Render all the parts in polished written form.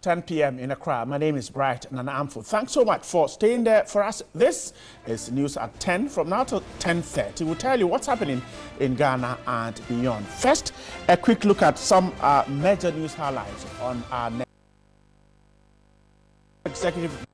10 p.m. in Accra. My name is Bright Nana Amfo. Thanks so much for staying there for us. This is news at 10. From now to 10:30, we'll tell you what's happening in Ghana and beyond. First, a quick look at some major news highlights on our next executive.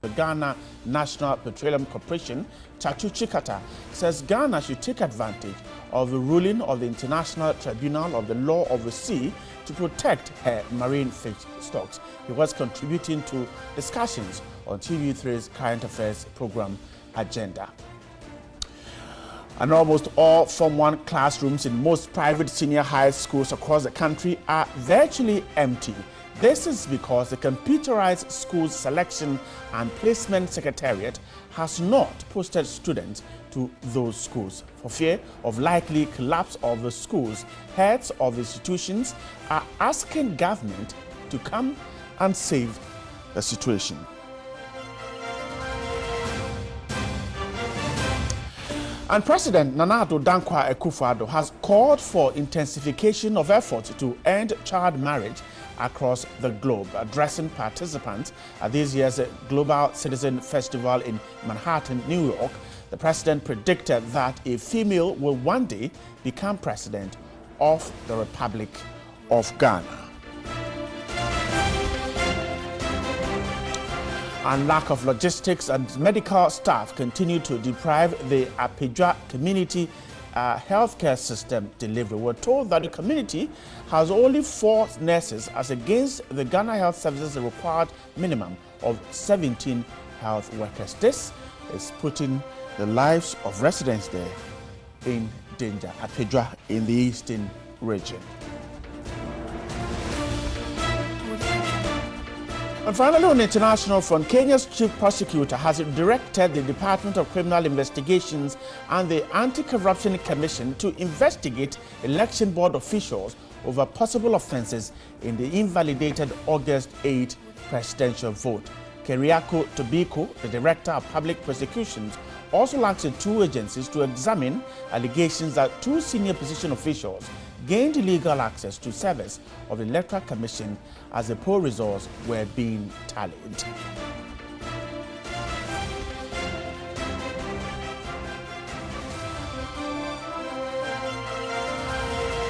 The Ghana National Petroleum Corporation, Chachu Chikata, says Ghana should take advantage of the ruling of the International Tribunal of the Law of the Sea to protect her marine fish stocks. He was contributing to discussions on TV3's current affairs program Agenda. And almost all Form 1 classrooms in most private senior high schools across the country are virtually empty. This is because the computerized school selection and placement secretariat has not posted students to those schools. For fear of likely collapse of the schools, heads of institutions are asking government to come and save the situation. And President Nana Addo Dankwa Akufo-Addo has called for intensification of efforts to end child marriage across the globe. Addressing participants at this year's Global Citizen Festival in Manhattan, New York, the president predicted that a female will one day become president of the Republic of Ghana. And lack of logistics and medical staff continue to deprive the Apedwa community healthcare system delivery. We're told that the community has only 4 nurses as against the Ghana Health Services required minimum of 17 health workers. This is putting the lives of residents there in danger. Apedwa in the eastern region. And finally, on the international front, Kenya's chief prosecutor has directed the Department of Criminal Investigations and the Anti-Corruption Commission to investigate election board officials over possible offenses in the invalidated August 8 presidential vote. Keriako Tobiko, the director of public prosecutions, also asked the 2 agencies to examine allegations that 2 senior position officials gained illegal access to servers of the Electoral Commission as the poll results were being tallied.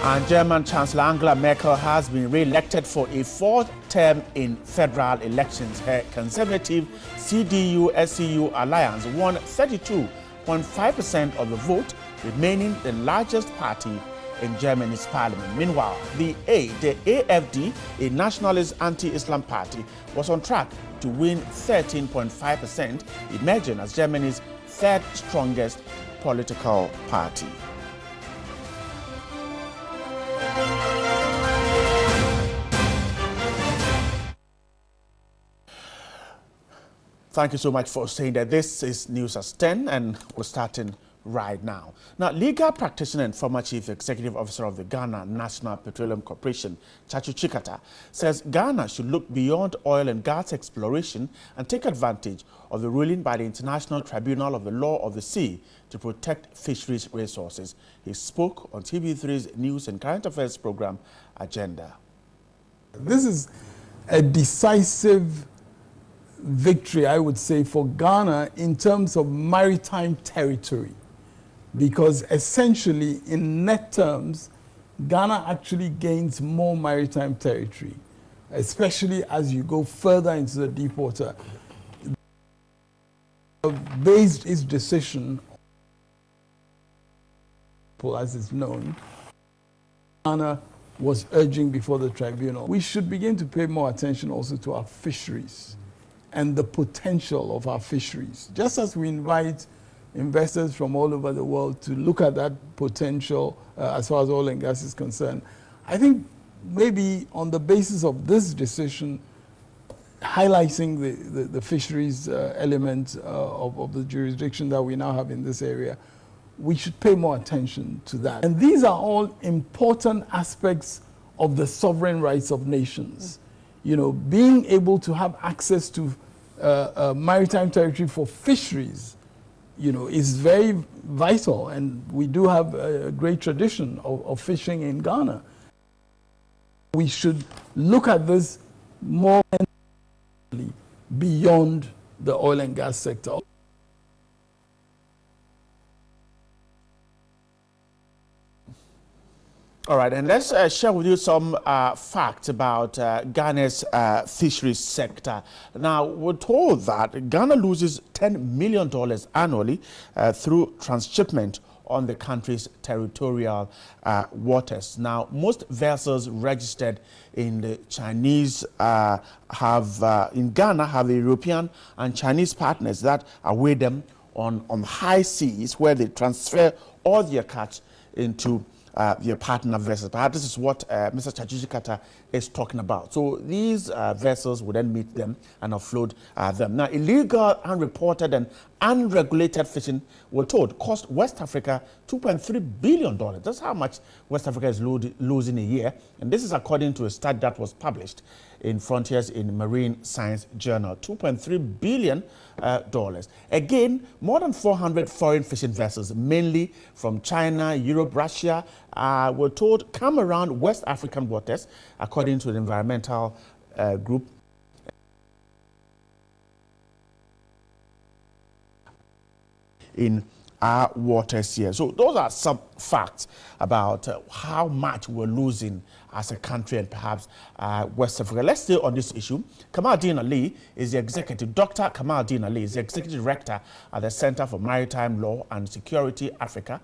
And German Chancellor Angela Merkel has been re-elected for a 4th term in federal elections. Her conservative CDU-SCU alliance won 32.5% of the vote, remaining the largest party in Germany's parliament. Meanwhile, the AfD, a nationalist anti-Islam party, was on track to win 13.5%, emerging as Germany's 3rd strongest political party. Thank you so much for saying that. This is News at 10 and we're starting right now. Now, legal practitioner and former chief executive officer of the Ghana National Petroleum Corporation, Chachu Chikata, says Ghana should look beyond oil and gas exploration and take advantage of the ruling by the International Tribunal of the Law of the Sea to protect fisheries resources. He spoke on TV3's news and current affairs program Agenda. This is a decisive victory, I would say, for Ghana in terms of maritime territory, because essentially in net terms Ghana actually gains more maritime territory, especially as you go further into the deep water. Based its decision, as is known, Ghana was urging before the tribunal, we should begin to pay more attention also to our fisheries and the potential of our fisheries. Just as we invite investors from all over the world to look at that potential as far as oil and gas is concerned, I think maybe on the basis of this decision, highlighting the fisheries element of the jurisdiction that we now have in this area, we should pay more attention to that. And these are all important aspects of the sovereign rights of nations. You know, being able to have access to maritime territory for fisheries, you know, is very vital, and we do have a great tradition of fishing in Ghana. We should look at this more beyond the oil and gas sector. All right, and let's share with you some facts about Ghana's fisheries sector. Now, we're told that Ghana loses $10 million annually through transshipment on the country's territorial waters. Now, most vessels registered in the Chinese in Ghana have European and Chinese partners that await them on high seas, where they transfer all their catch into their partner vessels. Perhaps this is what Mr. Chachuchi is talking about. So these vessels would then meet them and offload them. Now, illegal, unreported, and unregulated fishing, we're told, cost West Africa $2.3 billion. That's how much West Africa is losing a year. And this is according to a study that was published in Frontiers in Marine Science Journal. $2.3 billion. Again, more than 400 foreign fishing vessels, mainly from China, Europe, Russia, were told come around West African waters, according to the environmental group. In our waters here. So those are some facts about how much we're losing as a country and perhaps West Africa. Let's stay on this issue. Kamaldeen Ali is the executive, Dr. Kamaldeen Ali is the executive director at the Center for Maritime Law and Security Africa.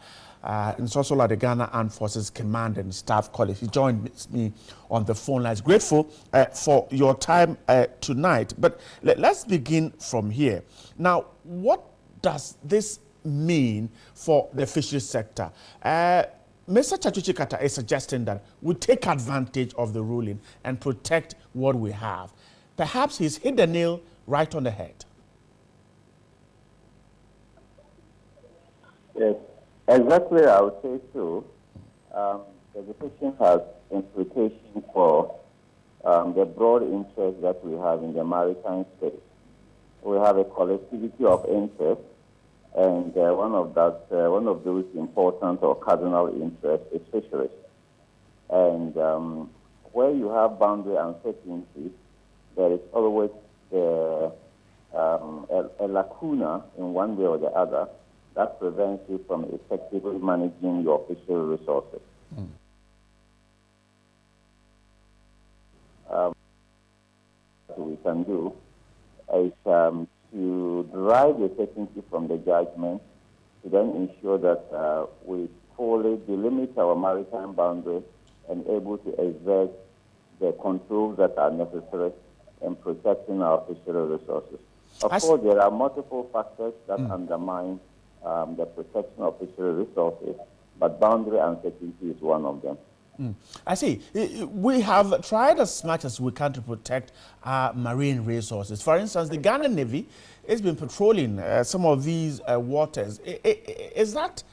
It's also at the Ghana Armed Forces Command and Staff College. He joined me on the phone line. Grateful for your time tonight. But let's begin from here. Now, what does this mean for the fisheries sector? Mr. Chachuchi is suggesting that we take advantage of the ruling and protect what we have. Perhaps he's hit the nail right on the head. Yes, exactly. I would say so. The decision has implications for the broad interest that we have in the maritime space. We have a collectivity of interests, and one of those important or cardinal interests is fisheries. And where you have boundary uncertainty, there is always a lacuna in one way or the other that prevents you from effectively managing your fishery resources. What we can do is to derive the certainty from the judgment, to then ensure that we fully delimit our maritime boundary and able to exert the controls that are necessary in protecting our fishery resources. Of course, there are multiple factors that undermine the protection of fishery resources, but boundary uncertainty is one of them. I see. We have tried as much as we can to protect our marine resources. For instance, the Ghana Navy has been patrolling some of these waters. Is that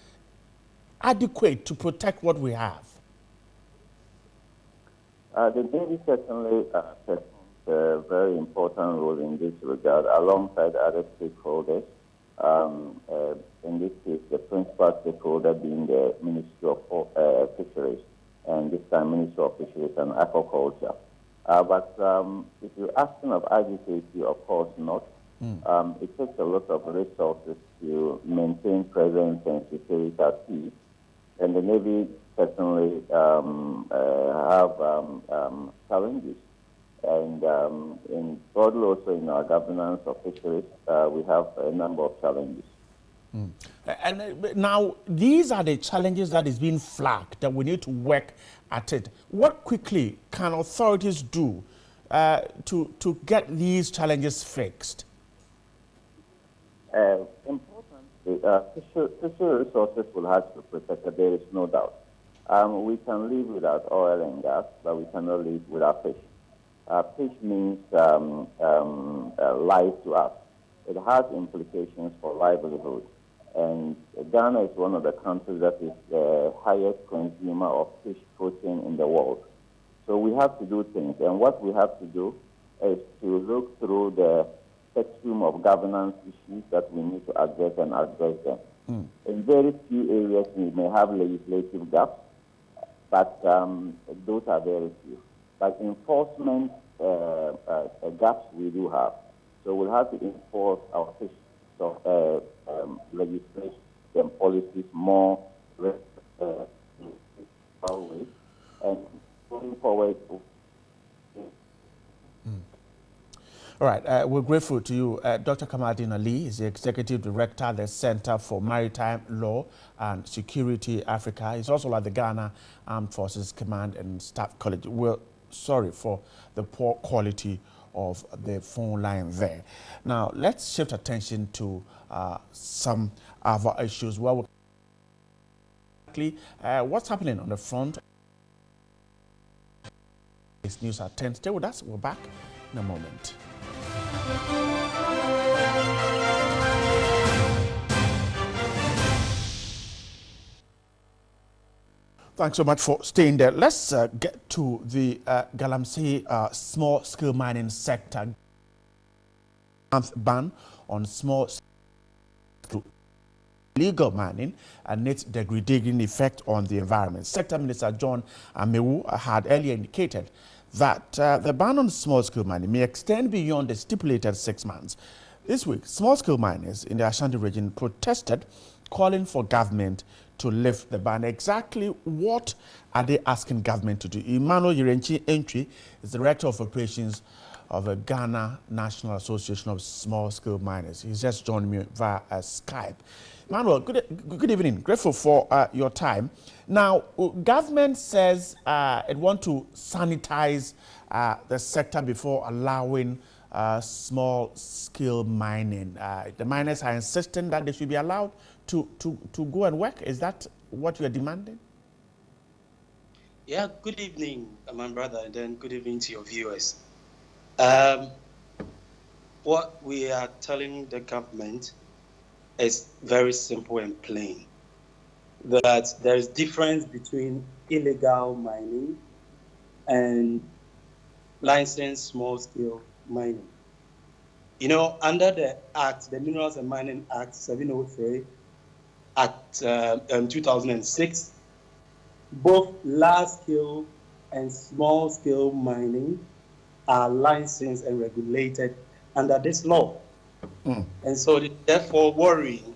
adequate to protect what we have? The Navy certainly plays a very important role in this regard, alongside other stakeholders. In this case, the principal stakeholder being the Ministry of Fisheries, and this time Ministry of Fisheries and Aquaculture. But if you're asking of adequacy, of course not. It takes a lot of resources to maintain presence and security at sea. And the Navy certainly have challenges. And broadly also in our governance of fisheries, we have a number of challenges. And now, these are the challenges that is being flagged, that we need to work at it. What quickly can authorities do to get these challenges fixed? Importantly, fishery resources will have to be protected, there is no doubt. We can live without oil and gas, but we cannot live without fish. Fish means life to us. It has implications for livelihood. And Ghana is one of the countries that is the highest consumer of fish protein in the world. So we have to do things. And what we have to do is to look through the spectrum of governance issues that we need to address and address them. In very few areas, we may have legislative gaps, but those are very few. but enforcement gaps we do have. So we'll have to enforce our legislation and policies more and going forward. All right, we're grateful to you. Dr. Kamaldeen Ali is the Executive Director at the Center for Maritime Law and Security Africa. He's also at the Ghana Armed Forces Command and Staff College. We're sorry for the poor quality of the phone line there. Now, let's shift attention to some other issues. Well, what's happening on the front? This news at 10. Stay with us. We're back in a moment. Thanks so much for staying there. Let's get to the Galamsey small-scale mining sector. Ban on small-scale illegal mining and its degrading effect on the environment. Sector Minister John Amewu had earlier indicated that the ban on small-scale mining may extend beyond the stipulated 6 months. This week, small-scale miners in the Ashanti region protested, calling for government to lift the ban. Exactly what are they asking government to do? Emmanuel Yerenchi Entry is the Director of Operations of the Ghana National Association of Small-Scale Miners. He's just joined me via Skype. Emmanuel, good evening. Grateful for your time. Now, government says it wants to sanitize the sector before allowing small-scale mining. The miners are insisting that they should be allowed to go and work. Is that what you are demanding? Yeah, good evening, my brother, and then good evening to your viewers. What we are telling the government is very simple and plain, that there is difference between illegal mining and licensed small-scale mining. You know, under the Act, the Minerals and Mining Act 703, Act 2006, both large-scale and small-scale mining are licensed and regulated under this law. And so therefore worrying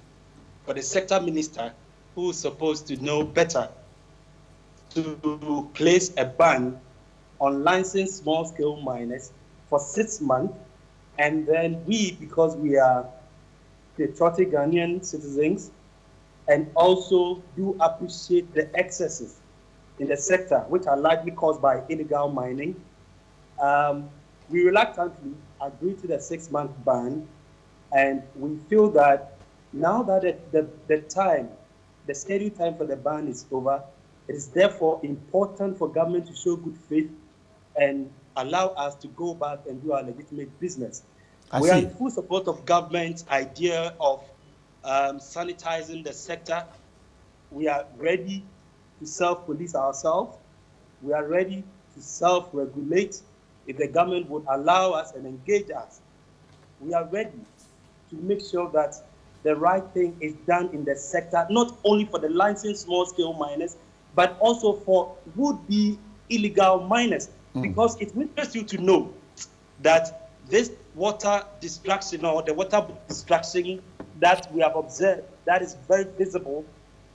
for the sector minister, who is supposed to know better, to place a ban on licensed small-scale miners for 6 months, and then we, because we are patriotic Ghanaian citizens, and also do appreciate the excesses in the sector, which are likely caused by illegal mining, we reluctantly agree to the 6-month ban, and we feel that now that the scheduled time for the ban is over, it is therefore important for government to show good faith and allow us to go back and do our legitimate business. We are in full support of government's idea of sanitizing the sector. We are ready to self-police ourselves. We are ready to self-regulate if the government would allow us and engage us. We are ready to make sure that the right thing is done in the sector, not only for the licensed small-scale miners, but also for would-be illegal miners. Because it will interest you to know that this water destruction or the water destruction that we have observed, that is very visible,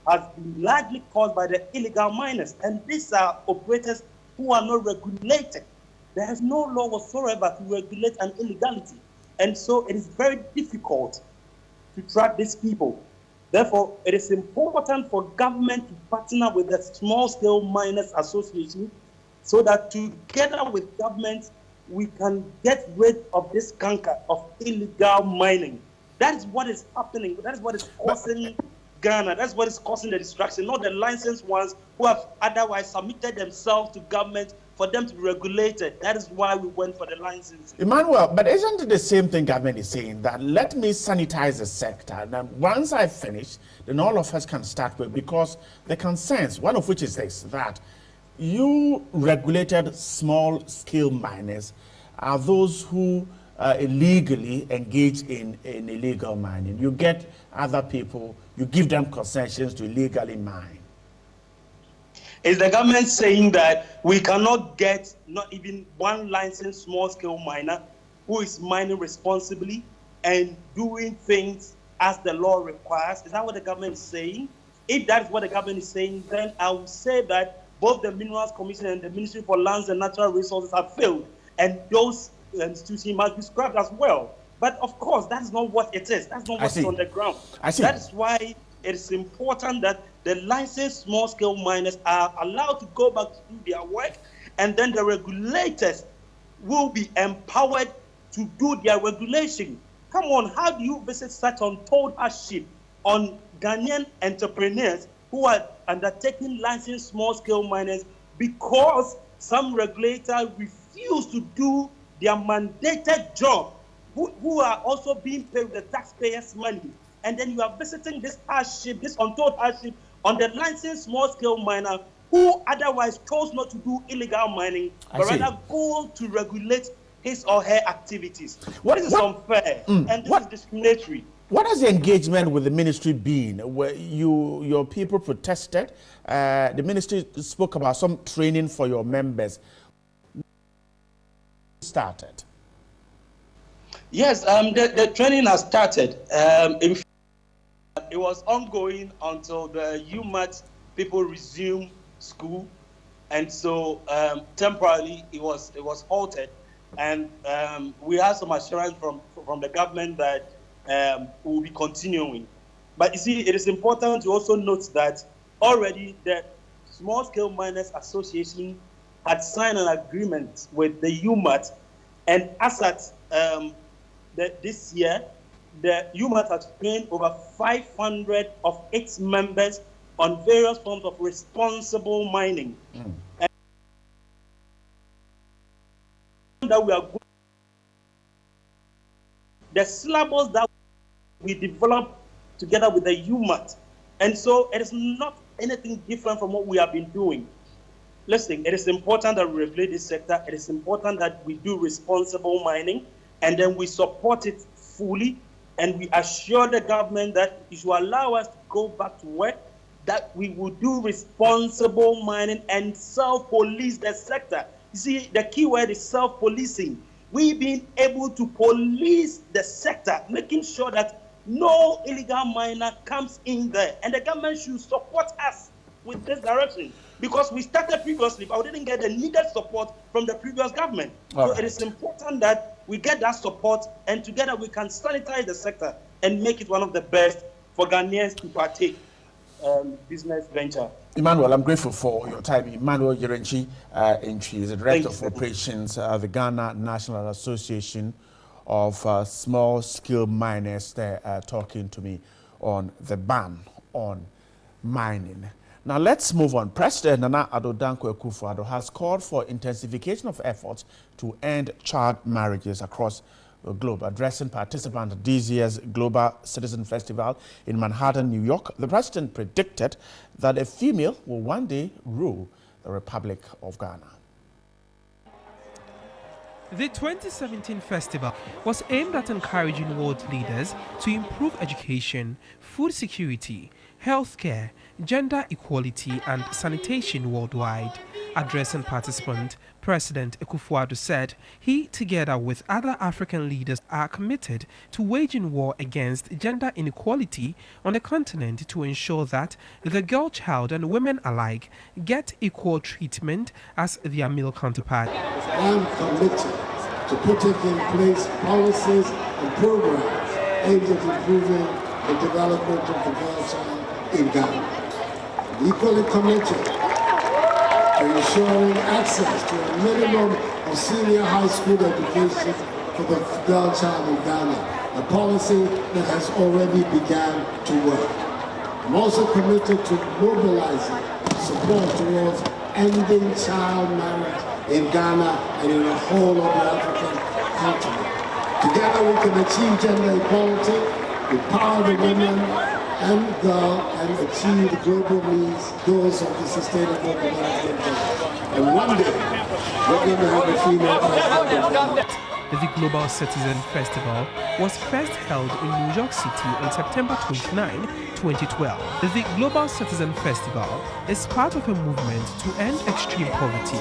has been largely caused by the illegal miners. And these are operators who are not regulated. There is no law whatsoever to regulate an illegality. And so it is very difficult to track these people. Therefore, it is important for government to partner with the Small-Scale Miners Association so that together with government, we can get rid of this canker of illegal mining. That is what is happening. That is what is causing Ghana. That's what is causing the destruction, not the licensed ones who have otherwise submitted themselves to government for them to be regulated. That is why we went for the license. Emmanuel, but isn't it the same thing government is saying, that let me sanitize the sector, and then once I finish, then all of us can start with, because the concerns, one of which is this, that you regulated small-scale miners are those who illegally engage in illegal mining. You get other people, you give them concessions to illegally mine. Is the government saying that we cannot get not even one licensed small-scale miner who is mining responsibly and doing things as the law requires? Is that what the government is saying? If that is what the government is saying, then I would say that both the Minerals Commission and the Ministry for Lands and Natural Resources have failed, and those institutions must be scrapped as well. But of course, that is not what it is. That's not what's on the ground. That is why it is important that the licensed small-scale miners are allowed to go back to do their work, and then the regulators will be empowered to do their regulation. Come on, how do you visit such untold hardship on Ghanaian entrepreneurs who are undertaking licensed small-scale miners because some regulator refuse to do their mandated job, who are also being paid with the taxpayers' money? And then you are visiting this hardship, this untold hardship on the licensed small-scale miner who otherwise chose not to do illegal mining, but rather go to regulate his or her activities. This is unfair and this is discriminatory. What has the engagement with the ministry been? Where your people protested, the ministry spoke about some training for your members. Started. Yes, the training has started. It was ongoing until the UMAT people resumed school, and so temporarily it was halted, and we have some assurance from the government that we will be continuing. But you see, it is important to also note that already the Small Scale Miners Association had signed an agreement with the UMAT, and as at this year, the UMAT has trained over 500 of its members on various forms of responsible mining. And that we are going, the syllabus that we developed together with the UMAT. And so it is not anything different from what we have been doing. Listen, it is important that we regulate this sector. It is important that we do responsible mining, and then we support it fully. And we assure the government that it should allow us to go back to work, that we will do responsible mining and self-police the sector. You see, the key word is self-policing. We've been able to police the sector, making sure that no illegal miner comes in there. And the government should support us with this direction, because we started previously, but we didn't get the needed support from the previous government. It is important that we get that support, and together we can sanitize the sector and make it one of the best for Ghanaians to partake business venture. Emmanuel, I'm grateful for your time. Emmanuel Yerenchi is the Director of Operations at the Ghana National Association of Small Scale Miners. They're talking to me on the ban on mining. Now let's move on. President Nana Addo Dankwa Akufo-Addo has called for intensification of efforts to end child marriages across the globe. Addressing participants at this year's Global Citizen Festival in Manhattan, New York, the president predicted that a female will one day rule the Republic of Ghana. The 2017 festival was aimed at encouraging world leaders to improve education, food security, healthcare, gender equality and sanitation worldwide. Addressing participants, President Akufo-Addo said he, together with other African leaders, are committed to waging war against gender inequality on the continent to ensure that the girl child and women alike get equal treatment as their male counterparts. I am committed to putting in place policies and programs aimed at improving the development of the girl child in Ghana. I'm equally committed to ensuring access to a minimum of senior high school education for the girl child in Ghana, a policy that has already begun to work. I'm also committed to mobilizing support towards ending child marriage in Ghana and in the whole of the African continent. Together we can achieve gender equality, empower the women and girl, and achieve the global goals of the Sustainable Development Goals. And one day, we're going to have a female president. The Global Citizen Festival was first held in New York City on September 29, 2012. The Global Citizen Festival is part of a movement to end extreme poverty.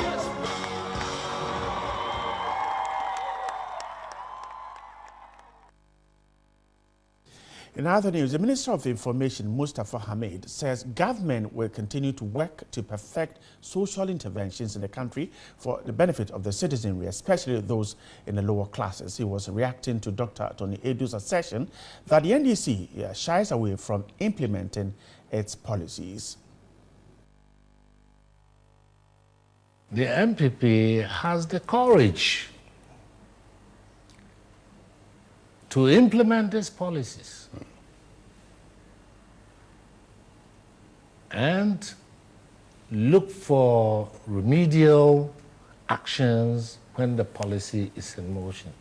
In other news, the Minister of Information, Mustafa Hamid, says government will continue to work to perfect social interventions in the country for the benefit of the citizenry, especially those in the lower classes. He was reacting to Dr. Asiedu-Dartey's assertion that the NDC shies away from implementing its policies. The MPP has the courage to implement these policies and look for remedial actions when the policy is in motion.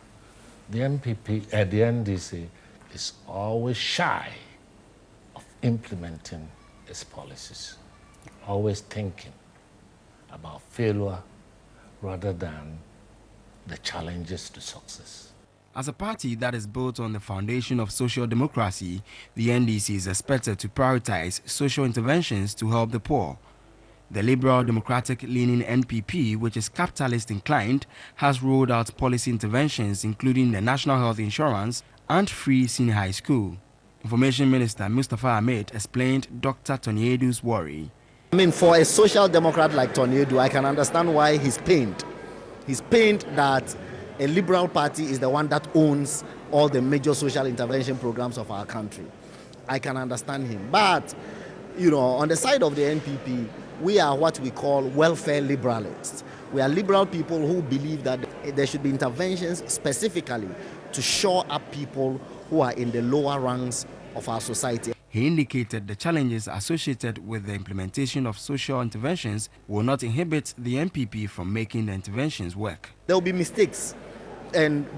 The MPP, the NDC, is always shy of implementing its policies, always thinking about failure rather than the challenges to success. As a party that is built on the foundation of social democracy, the NDC is expected to prioritize social interventions to help the poor. The Liberal Democratic-leaning NPP, which is capitalist-inclined, has rolled out policy interventions including the National Health Insurance and free senior high school. Information Minister Mustafa Ahmed explained Dr. Asiedu's worry. I mean, for a social democrat like Asiedu, I can understand why he's pained. He's pained that a liberal party is the one that owns all the major social intervention programs of our country. I can understand him. But, you know, on the side of the NPP, we are what we call welfare liberalists. We are liberal people who believe that there should be interventions specifically to shore up people who are in the lower ranks of our society. He indicated the challenges associated with the implementation of social interventions will not inhibit the NPP from making the interventions work. There will be mistakes,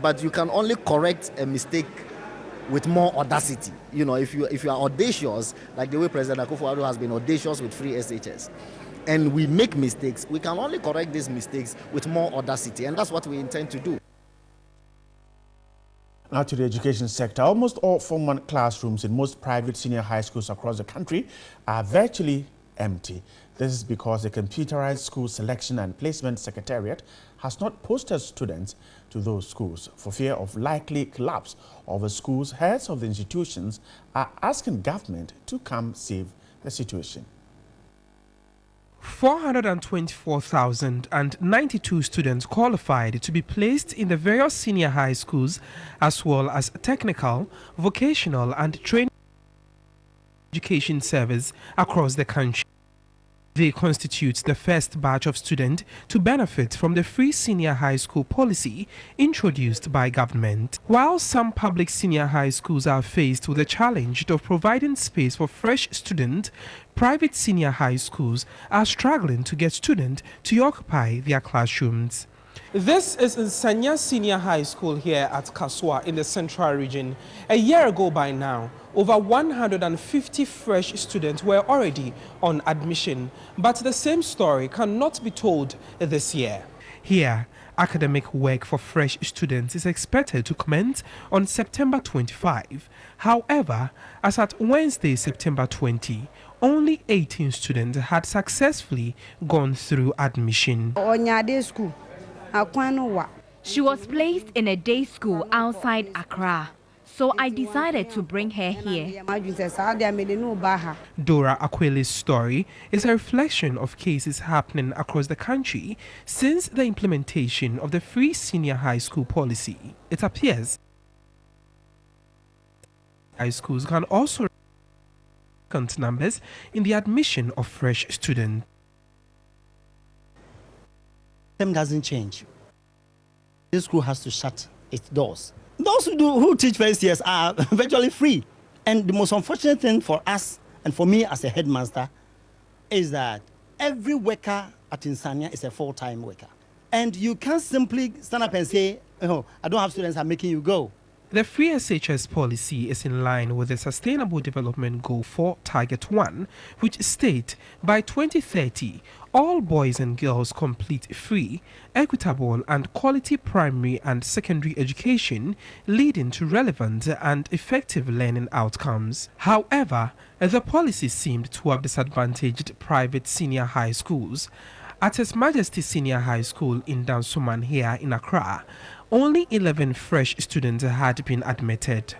but you can only correct a mistake with more audacity. You know, if you are audacious, like the way President Akufo-Addo has been audacious with free SHS, and we make mistakes, we can only correct these mistakes with more audacity, and that's what we intend to do. Now to the education sector. Almost all formal classrooms in most private senior high schools across the country are virtually empty. This is because the computerized school selection and placement secretariat has not posted students to those schools. For fear of likely collapse of the schools, heads of the institutions are asking government to come save the situation. 424,092 students qualified to be placed in the various senior high schools, as well as technical, vocational and training education service across the country. They constitute the first batch of students to benefit from the free senior high school policy introduced by government. While some public senior high schools are faced with the challenge of providing space for fresh students, private senior high schools are struggling to get students to occupy their classrooms. This is Nsanya Senior High School here at Kaswa in the Central Region. A year ago by now, over 150 fresh students were already on admission, but the same story cannot be told this year. Here, academic work for fresh students is expected to commence on September 25. However, as at Wednesday, September 20, only 18 students had successfully gone through admission. She was placed in a day school outside Accra, so I decided to bring her here. Dora Akwele's story is a reflection of cases happening across the country since the implementation of the free senior high school policy. It appears high schools can also count numbers in the admission of fresh students. Them doesn't change. This school has to shut its doors. Those who teach first years are virtually free. And the most unfortunate thing for us and for me as a headmaster is that every worker at Nsanya is a full-time worker. And you can't simply stand up and say, oh, I don't have students, I'm making you go. The free SHS policy is in line with the Sustainable Development Goal for Target 1, which states by 2030, all boys and girls complete free, equitable and quality primary and secondary education, leading to relevant and effective learning outcomes. However, the policy seemed to have disadvantaged private senior high schools. At His Majesty Senior High School in Dansoman here in Accra, only 11 fresh students had been admitted.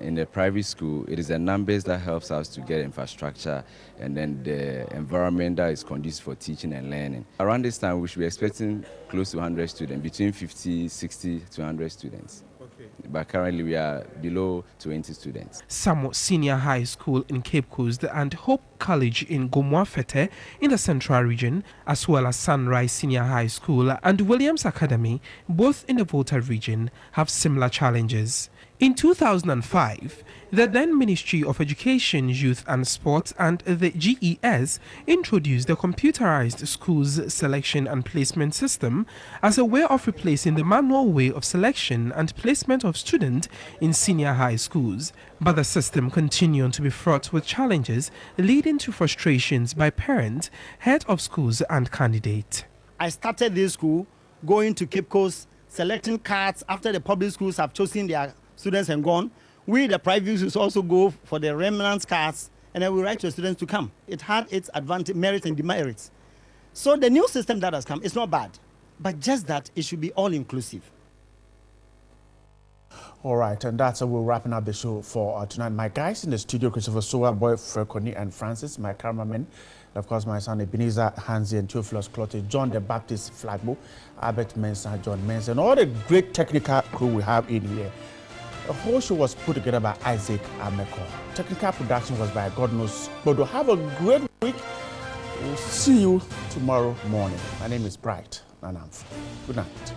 In the private school, it is the numbers that helps us to get infrastructure and then the environment that is conducive for teaching and learning. Around this time, we should be expecting close to 100 students, between 50, 60 to 100 students. Okay. But currently we are below 20 students. Samo Senior High School in Cape Coast and Hope College in Gomoafete in the Central Region, as well as Sunrise Senior High School and Williams Academy, both in the Volta region, have similar challenges. In 2005, the then Ministry of Education, Youth and Sports and the GES introduced the computerized schools selection and placement system as a way of replacing the manual way of selection and placement of students in senior high schools. But the system continued to be fraught with challenges, leading to frustrations by parents, head of schools and candidates. I started this school going to Cape Coast, selecting cards after the public schools have chosen their students and gone. We, the private schools, also go for the remnant cards, and then we write to the students to come. It had its advantage, merits and demerits. So the new system that has come is not bad, but just that it should be all-inclusive. All right, and that's how we're wrapping up the show for tonight. My guys in the studio, Christopher Soa, Boy Frekoni, and Francis, my cameraman. Of course, my son Ebenezer, Hansi, and Theophilus Clotte, John the Baptist Flagbo, Albert Mensah, John Mensah, and all the great technical crew we have in here. The whole show was put together by Isaac Ameko. Technical production was by God knows. But we'll have a great week. We'll see you tomorrow morning. My name is Bright Nanamf. Good night.